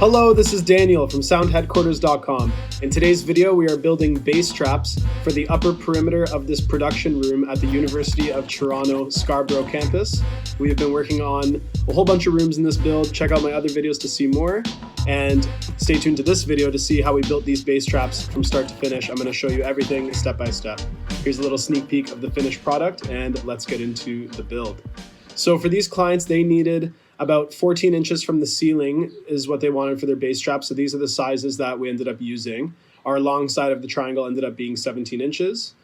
Hello, this is Daniel from sound.headquarters.inc. In today's video, we are building bass traps for the upper perimeter of this production room at the University of Toronto Scarborough campus. We have been working on a whole bunch of rooms in this build. Check out my other videos to see more, and stay tuned to this video to see how we built these bass traps from start to finish. I'm going to show you everything step by step. Here's a little sneak peek of the finished product, and let's get into the build. So for these clients, they needed about 14 inches from the ceiling is what they wanted for their bass trap. So these are the sizes that we ended up using. Our long side of the triangle ended up being 17 inches.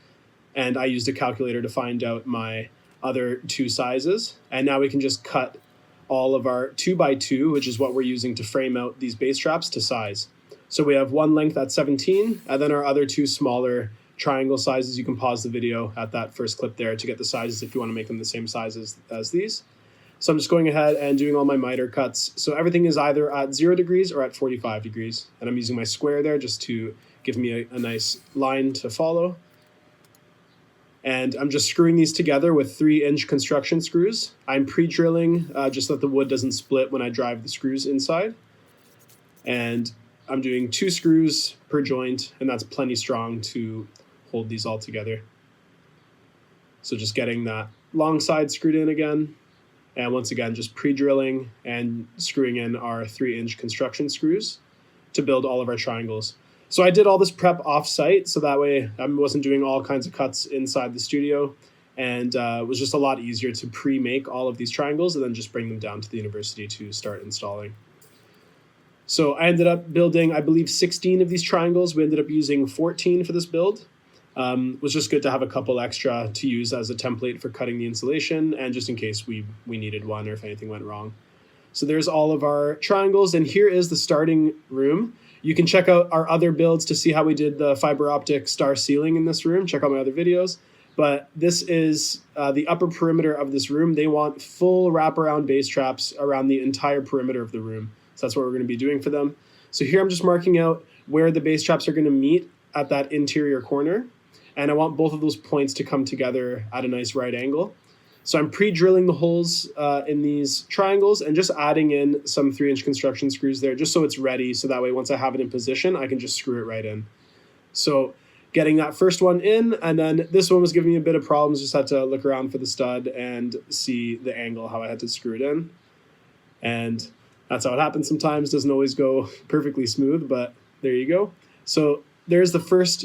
And I used a calculator to find out my other two sizes. And now we can just cut all of our 2x2, which is what we're using to frame out these bass traps, to size. So we have one length at 17, and then our other two smaller triangle sizes. You can pause the video at that first clip there to get the sizes if you want to make them the same sizes as these. So I'm just going ahead and doing all my miter cuts. So everything is either at 0 degrees or at 45 degrees. And I'm using my square there just to give me a nice line to follow. And I'm just screwing these together with 3-inch construction screws. I'm pre-drilling just so that the wood doesn't split when I drive the screws inside. And I'm doing 2 screws per joint, and that's plenty strong to hold these all together. So just getting that long side screwed in again. And once again, just pre-drilling and screwing in our 3-inch construction screws to build all of our triangles. So I did all this prep off-site, so that way I wasn't doing all kinds of cuts inside the studio, and it was just a lot easier to pre-make all of these triangles and then just bring them down to the university to start installing. So I ended up building, I believe, 16 of these triangles. We ended up using 14 for this build. Was just good to have a couple extra to use as a template for cutting the insulation, and just in case we needed one or if anything went wrong. So there's all of our triangles, and here is the starting room. You can check out our other builds to see how we did the fiber optic star ceiling in this room. Check out my other videos. But this is the upper perimeter of this room. They want full wraparound bass traps around the entire perimeter of the room. So that's what we're going to be doing for them. So here I'm just marking out where the bass traps are going to meet at that interior corner. And I want both of those points to come together at a nice right angle. So I'm pre-drilling the holes in these triangles and just adding in some 3-inch construction screws there just so it's ready. So that way, once I have it in position, I can just screw it right in. So getting that first one in, and then this one was giving me a bit of problems. Just had to look around for the stud and see the angle, how I had to screw it in. And that's how it happens sometimes. Doesn't always go perfectly smooth, but there you go. So there's the first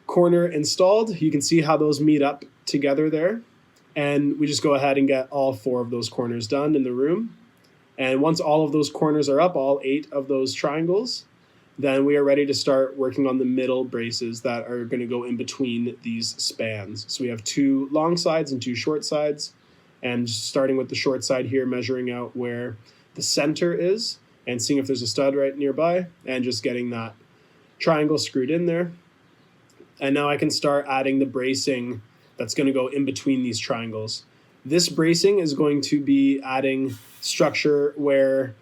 corner installed. You can see how those meet up together there. And we just go ahead and get all 4 of those corners done in the room. And once all of those corners are up, all 8 of those triangles, then we are ready to start working on the middle braces that are going to go in between these spans. So we have 2 long sides and 2 short sides. And starting with the short side here, measuring out where the center is and seeing if there's a stud right nearby, and just getting that triangle screwed in there. And now I can start adding the bracing that's going to go in between these triangles. This bracing is going to be adding structure where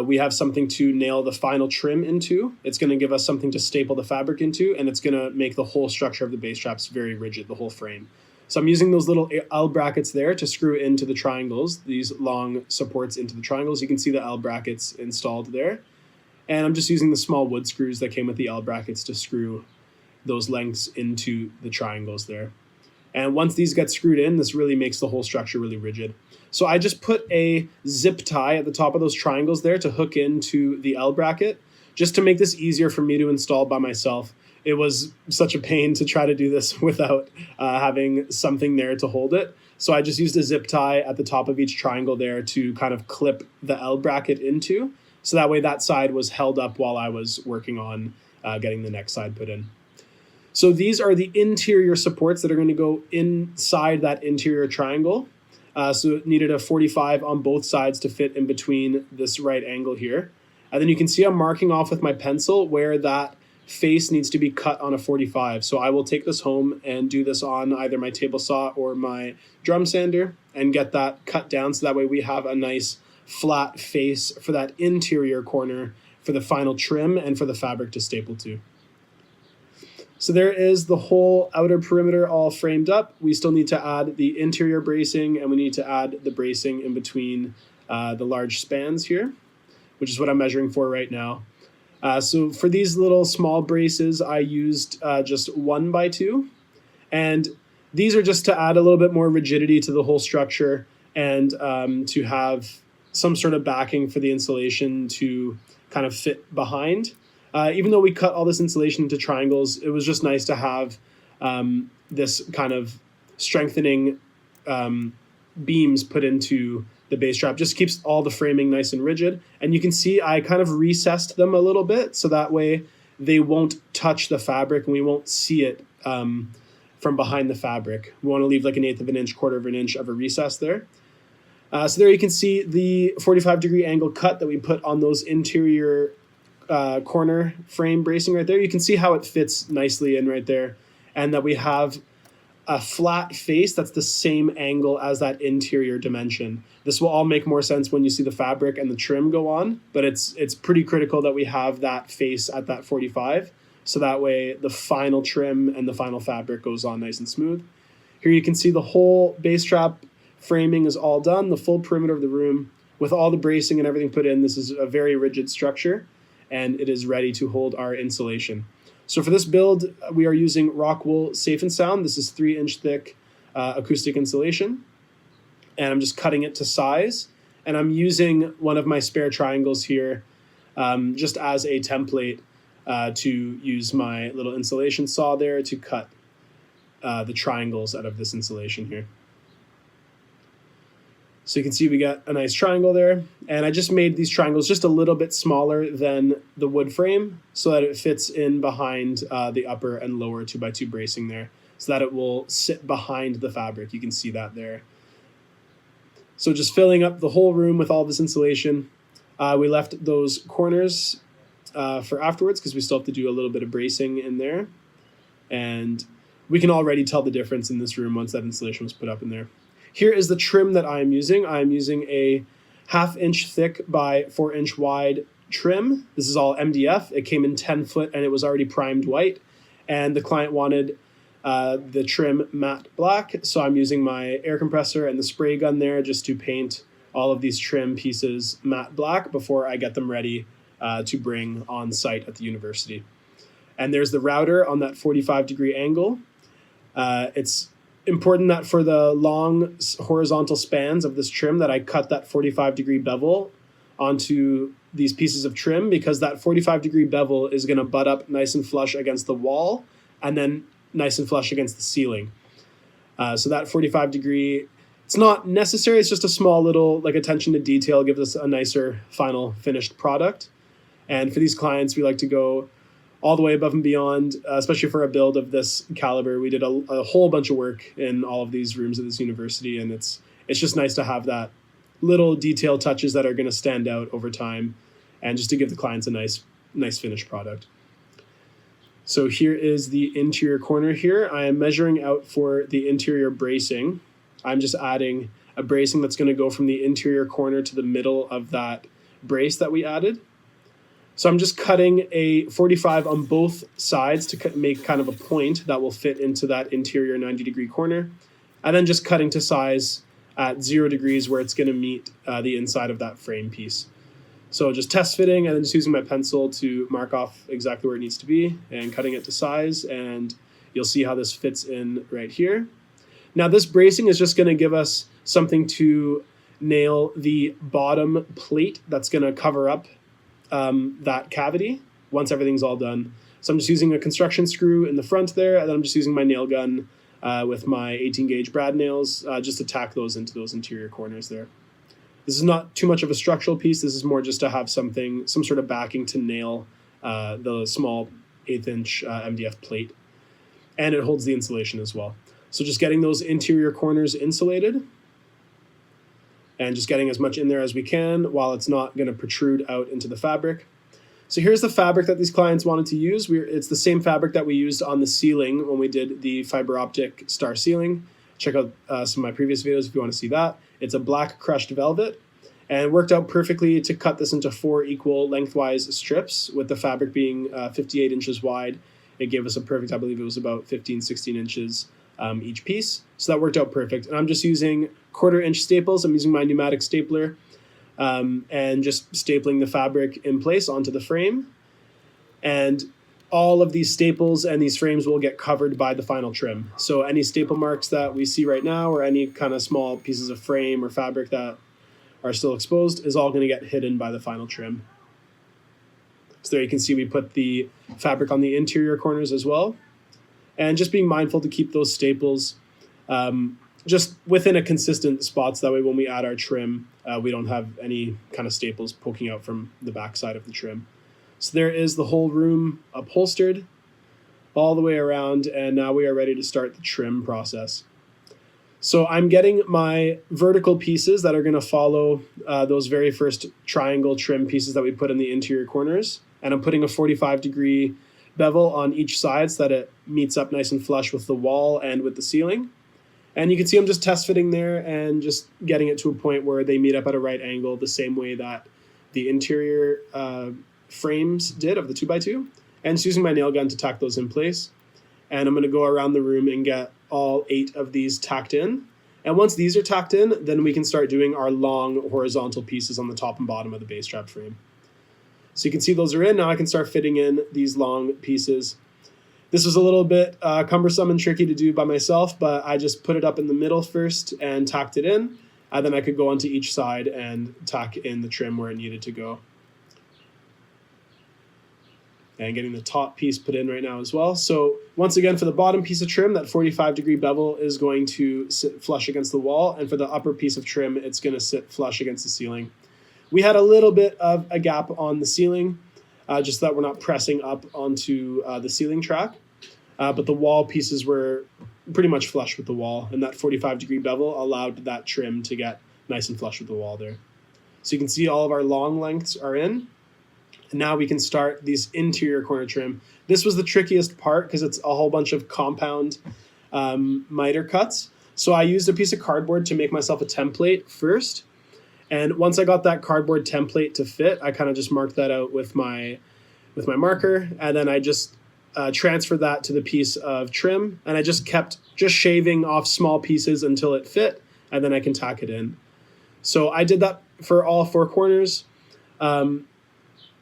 we have something to nail the final trim into. It's going to give us something to staple the fabric into, and it's going to make the whole structure of the bass traps very rigid, the whole frame. So I'm using those little L brackets there to screw into the triangles, these long supports into the triangles. You can see the L brackets installed there. And I'm just using the small wood screws that came with the L brackets to screw those lengths into the triangles there. And once these get screwed in, this really makes the whole structure really rigid. So I just put a zip tie at the top of those triangles there to hook into the L bracket, just to make this easier for me to install by myself. It was such a pain to try to do this without having something there to hold it. So I just used a zip tie at the top of each triangle there to kind of clip the L bracket into. So that way that side was held up while I was working on getting the next side put in. So these are the interior supports that are going to go inside that interior triangle. So it needed a 45 on both sides to fit in between this right angle here. And then you can see I'm marking off with my pencil where that face needs to be cut on a 45. So I will take this home and do this on either my table saw or my drum sander and get that cut down, so that way we have a nice flat face for that interior corner for the final trim and for the fabric to staple to. So there is the whole outer perimeter all framed up. We still need to add the interior bracing, and we need to add the bracing in between the large spans here. which is what I'm measuring for right now. So for these little small braces, I used just 1x2. And these are just to add a little bit more rigidity to the whole structure and to have some sort of backing for the insulation to kind of fit behind. Even though we cut all this insulation into triangles, it was just nice to have this kind of strengthening beams put into the base trap. Just keeps all the framing nice and rigid. And you can see I kind of recessed them a little bit so that way they won't touch the fabric and we won't see it from behind the fabric. We want to leave like 1/8 of an inch, 1/4 of an inch of a recess there. So there you can see the 45-degree angle cut that we put on those interior corner frame bracing right there. You can see how it fits nicely in right there, and that we have a flat face that's the same angle as that interior dimension. This will all make more sense when you see the fabric and the trim go on, but it's pretty critical that we have that face at that 45, so that way the final trim and the final fabric goes on nice and smooth. Here you can see the whole base trap framing is all done, the full perimeter of the room with all the bracing and everything put in. This is a very rigid structure, and it is ready to hold our insulation. So for this build, we are using Rockwool Safe and Sound. This is 3-inch thick acoustic insulation. And I'm just cutting it to size. And I'm using one of my spare triangles here just as a template to use my little insulation saw there to cut the triangles out of this insulation here. So you can see we got a nice triangle there. And I just made these triangles just a little bit smaller than the wood frame so that it fits in behind the upper and lower 2x2 bracing there, so that it will sit behind the fabric. You can see that there. So just filling up the whole room with all this insulation. We left those corners for afterwards because we still have to do a little bit of bracing in there. And we can already tell the difference in this room once that insulation was put up in there. Here is the trim that I'm using. I'm using a 1/2 inch thick by 4-inch wide trim. This is all MDF. It came in 10 foot and it was already primed white. And the client wanted the trim matte black. So I'm using my air compressor and the spray gun there just to paint all of these trim pieces matte black before I get them ready to bring on site at the university. And there's the router on that 45-degree angle. It's important that for the long horizontal spans of this trim that I cut that 45-degree bevel onto these pieces of trim, because that 45-degree bevel is going to butt up nice and flush against the wall and then nice and flush against the ceiling. So that 45-degree, it's not necessary. It's just a small little like attention to detail, gives us a nicer final finished product. And for these clients, we like to go all the way above and beyond, especially for a build of this caliber. We did a whole bunch of work in all of these rooms at this university, and it's just nice to have that little detail touches that are going to stand out over time, and just to give the clients a nice finished product. So here is the interior corner here. I am measuring out for the interior bracing. I'm just adding a bracing that's going to go from the interior corner to the middle of that brace that we added. So I'm just cutting a 45 on both sides to make kind of a point that will fit into that interior 90-degree corner, and then just cutting to size at 0 degrees where it's going to meet the inside of that frame piece. So just test fitting and then just using my pencil to mark off exactly where it needs to be and cutting it to size, and you'll see how this fits in right here. Now this bracing is just going to give us something to nail the bottom plate that's going to cover up that cavity once everything's all done. So I'm just using a construction screw in the front there, and then I'm just using my nail gun with my 18 gauge brad nails just to tack those into those interior corners there. This is not too much of a structural piece. This is more just to have some sort of backing to nail the small 1/8 inch MDF plate, and it holds the insulation as well. So just getting those interior corners insulated, and just getting as much in there as we can while it's not going to protrude out into the fabric. So here's the fabric that these clients wanted to use. It's the same fabric that we used on the ceiling when we did the fiber optic star ceiling. Check out some of my previous videos if you want to see that. It's a black crushed velvet, and it worked out perfectly to cut this into 4 equal lengthwise strips, with the fabric being 58 inches wide. It gave us a perfect, I believe it was about 15, 16 inches each piece. So that worked out perfect. And I'm just using 1/4 inch staples. I'm using my pneumatic stapler. and just stapling the fabric in place onto the frame. And all of these staples and these frames will get covered by the final trim. So any staple marks that we see right now, or any kind of small pieces of frame or fabric that are still exposed, is all going to get hidden by the final trim. So there you can see we put the fabric on the interior corners as well. And just being mindful to keep those staples just within a consistent spot, so that way when we add our trim, we don't have any kind of staples poking out from the backside of the trim. So there is the whole room upholstered all the way around, and now we are ready to start the trim process. So I'm getting my vertical pieces that are going to follow those very first triangle trim pieces that we put in the interior corners, and I'm putting a 45-degree bevel on each side so that it meets up nice and flush with the wall and with the ceiling. And you can see I'm just test fitting there and just getting it to a point where they meet up at a right angle, the same way that the interior frames did of the 2x2, and just using my nail gun to tack those in place. And I'm going to go around the room and get all 8 of these tacked in. And once these are tacked in, then we can start doing our long horizontal pieces on the top and bottom of the bass trap frame. So you can see those are in. Now I can start fitting in these long pieces. This was a little bit cumbersome and tricky to do by myself, but I just put it up in the middle first and tacked it in. And then I could go onto each side and tack in the trim where it needed to go. And getting the top piece put in right now as well. So once again, for the bottom piece of trim, that 45-degree bevel is going to sit flush against the wall. And for the upper piece of trim, it's going to sit flush against the ceiling. We had a little bit of a gap on the ceiling, just so that we're not pressing up onto the ceiling track. But the wall pieces were pretty much flush with the wall, and that 45-degree bevel allowed that trim to get nice and flush with the wall there. So you can see all of our long lengths are in. And now we can start these interior corner trim. This was the trickiest part because it's a whole bunch of compound miter cuts. So I used a piece of cardboard to make myself a template first. And once I got that cardboard template to fit, I kind of just marked that out with my marker. And then I just transferred that to the piece of trim. And I just kept shaving off small pieces until it fit. And then I can tack it in. So I did that for all 4 corners.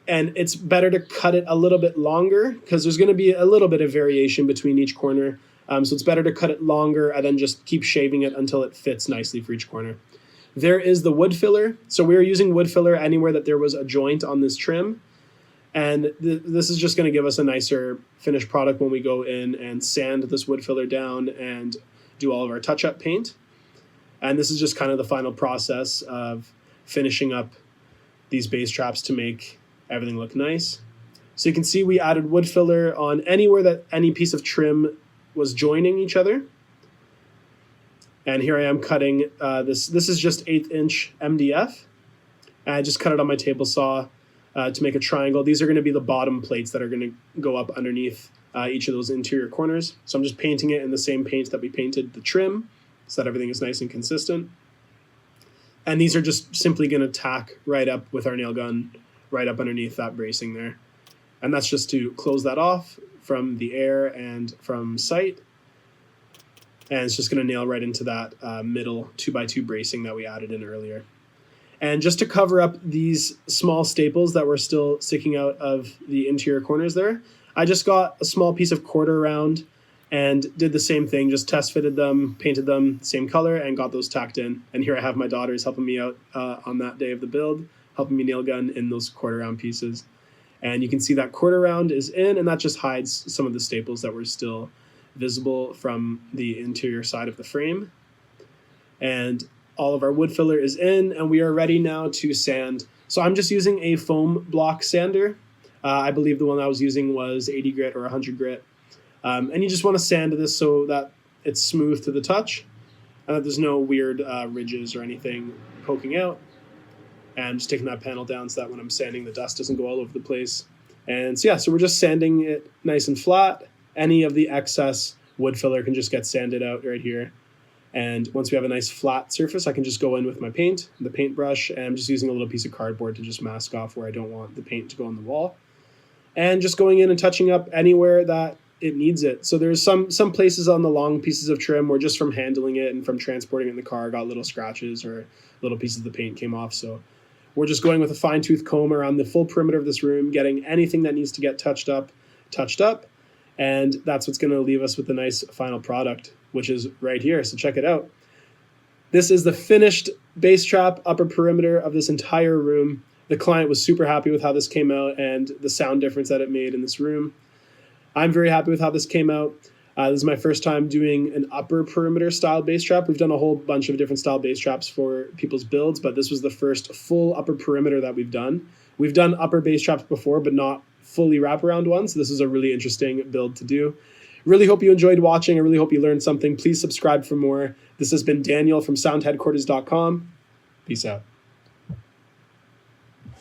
And it's better to cut it a little bit longer because there's going to be a little bit of variation between each corner. So it's better to cut it longer and then just keep shaving it until it fits nicely for each corner. There is the wood filler. So we are using wood filler anywhere that there was a joint on this trim. And this is just going to give us a nicer finished product when we go in and sand this wood filler down and do all of our touch-up paint. And this is just kind of the final process of finishing up these bass traps to make everything look nice. So you can see we added wood filler on anywhere that any piece of trim was joining each other. And here I am cutting this. This is just 1/8" MDF. And I just cut it on my table saw to make a triangle. These are going to be the bottom plates that are going to go up underneath each of those interior corners. So I'm just painting it in the same paint that we painted the trim so that everything is nice and consistent. And these are just simply going to tack right up with our nail gun right up underneath that bracing there. And that's just to close that off from the air and from sight. And it's just going to nail right into that middle 2x2 bracing that we added in earlier. And just to cover up these small staples that were still sticking out of the interior corners there, I just got a small piece of quarter round and did the same thing, just test fitted them, painted them same color, and got those tacked in. And here I have my daughters helping me out on that day of the build, helping me nail gun in those quarter round pieces. And you can see that quarter round is in, and that just hides some of the staples that were still visible from the interior side of the frame. And all of our wood filler is in, and we are ready now to sand. So I'm just using a foam block sander. I believe the one I was using was 80 grit or 100 grit. And you just want to sand this so that it's smooth to the touch and that there's no weird ridges or anything poking out. And just taking that panel down so that when I'm sanding, the dust doesn't go all over the place. And so yeah, so we're just sanding it nice and flat. Any of the excess wood filler can just get sanded out right here. And once we have a nice flat surface, I can just go in with my paint, the paintbrush, and I'm just using a little piece of cardboard to just mask off where I don't want the paint to go on the wall. And just going in and touching up anywhere that it needs it. So there's some places on the long pieces of trim where just from handling it and from transporting it in the car got little scratches or little pieces of the paint came off. So We're just going with a fine-tooth comb around the full perimeter of this room, getting anything that needs to get touched up, and that's what's going to leave us with the nice final product, which is right here. So check it out. This is the finished bass trap upper perimeter of this entire room. The client was super happy with how this came out and the sound difference that it made in this room. I'm very happy with how this came out. This is my first time doing an upper perimeter style bass trap. We've done a whole bunch of different style bass traps for people's builds, but this was the first full upper perimeter that we've done. We've done upper bass traps before, but not fully wraparound ones. So this is a really interesting build to do. Really hope you enjoyed watching. I really hope you learned something. Please subscribe for more. This has been Daniel from sound.headquarters.inc. Peace out.